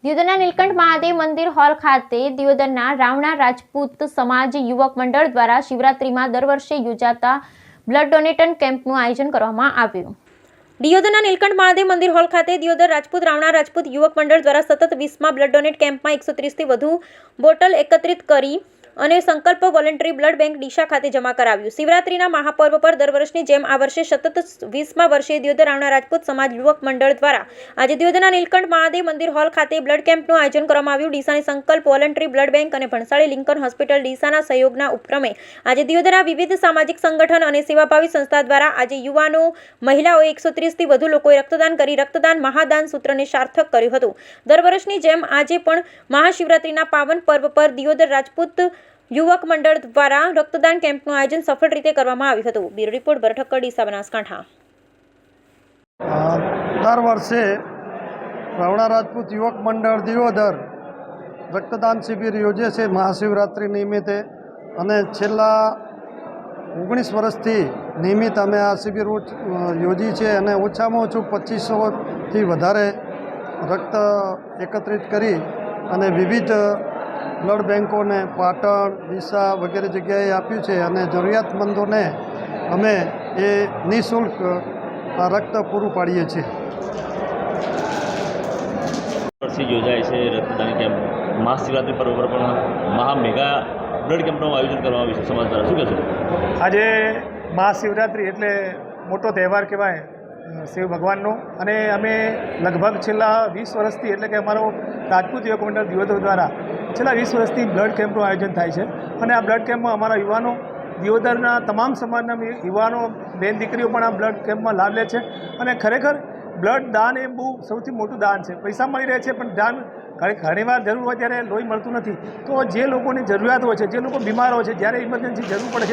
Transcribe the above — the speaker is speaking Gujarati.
દિયોદરના નીલકંઠ મહાદેવ મંદિર હોલ ખાતે દિયોદરના રાવણા રાજપૂત સમાજ યુવક મંડળ દ્વારા શિવરાત્રીમાં દર વર્ષે યોજાતા બ્લડ ડોનેશન કેમ્પનું આયોજન કરવામાં આવ્યું। દિયોદરના નીલકંઠ મહાદેવ મંદિર હોલ ખાતે દિયોદર રાજપૂત રાવણા રાજપૂત યુવક મંડળ દ્વારા સતત 20મા બ્લડ ડોનેટ કેમ્પમાં 130થી વધુ બોટલ એકત્રિત કરી અને સંકલ્પ વોલન્ટરી બ્લડ બેંક ડીસા ખાતે જમા કરાવ્યું। શિવરાત્રીના મહાપર્વ પર દર વર્ષની જેમ આ વર્ષે સતત 20મા વર્ષે દિયોદર રાવણા રાજપૂત સમાજ યુવક મંડળ દ્વારા આજે દિયોદરના નીલકંઠ મહાદેવ મંદિર હોલ ખાતે બ્લડ કેમ્પનું આયોજન કરવામાં આવ્યું। ડીસાની સંકલ્પ વોલન્ટરી બ્લડ બેંક અને ભણસાળી લિંકન હોસ્પિટલ ડીસાના સહયોગના ઉપક્રમે આજે દિયોદરના વિવિધ સામાજિક સંગઠન અને સેવાભાવી સંસ્થા દ્વારા આજે યુવાનો મહિલાઓએ 130થી વધુ લોકોએ રક્તદાન કરી રક્તદાન મહાદાન સૂત્રને સાર્થક કર્યું હતું। દર વર્ષની જેમ આજે પણ મહાશિવરાત્રીના પાવન પર્વ પર દિયોદર રાજપૂત યુવક મંડળ દ્વારા રક્તદાન કેમ્પનું આયોજન સફળ રીતે કરવામાં આવ્યું હતું। Bureau report ભરઠક્કર, Deesa, Banaskantha. દર વર્ષે રાવણા રાજપૂત યુવક મંડળ દિયોદર રક્તદાન શિબિર યોજે છે મહાશિવરાત્રિ નિમિત્તે, અને છેલ્લા 19 વર્ષથી નિયમિત અમે આ શિબિર યોજી છે અને ઓછામાં ઓછું 2500થી વધારે રક્ત એકત્રિત કરી અને વિવિધ બ્લડ બેંકોને પાટણ, ડીસા વગેરે જગ્યાએ આપ્યું છે અને જરૂરિયાતમંદોને અમે એ નિઃશુલ્ક રક્ત પૂરું પાડીએ છીએ। વર્ષે યોજાય છે રક્તદાન કેમ્પ। મહાશિવરાત્રિ પર્વ પર પણ મહામેગા બ્લડ કેમ્પનું આયોજન કરવામાં આવ્યું છે સમાજ દ્વારા, શું કહેશો? આજે મહાશિવરાત્રિ એટલે મોટો તહેવાર કહેવાય શિવ ભગવાનનો, અને અમે લગભગ છેલ્લા 20 વર્ષથી એટલે કે અમારો રાજપૂત યુવક મંડળ દિયોદર દ્વારા છેલ્લા 20 વર્ષથી બ્લડ કેમ્પનું આયોજન થાય છે। અને આ બ્લડ કેમ્પમાં અમારા યુવાનો દિયોદરના તમામ સમાજના યુવાનો બેન દીકરીઓ પણ આ બ્લડ કેમ્પમાં લાભ લે છે। અને ખરેખર બ્લડ દાન એ બહુ સૌથી મોટું દાન છે। પૈસા મળી રહે છે પણ દાન ઘણીવાર જરૂર હોય ત્યારે લોહી મળતું નથી, તો જે લોકોની જરૂરિયાત હોય છે, જે લોકો બીમાર હોય છે, જ્યારે ઇમરજન્સી જરૂર પડે છે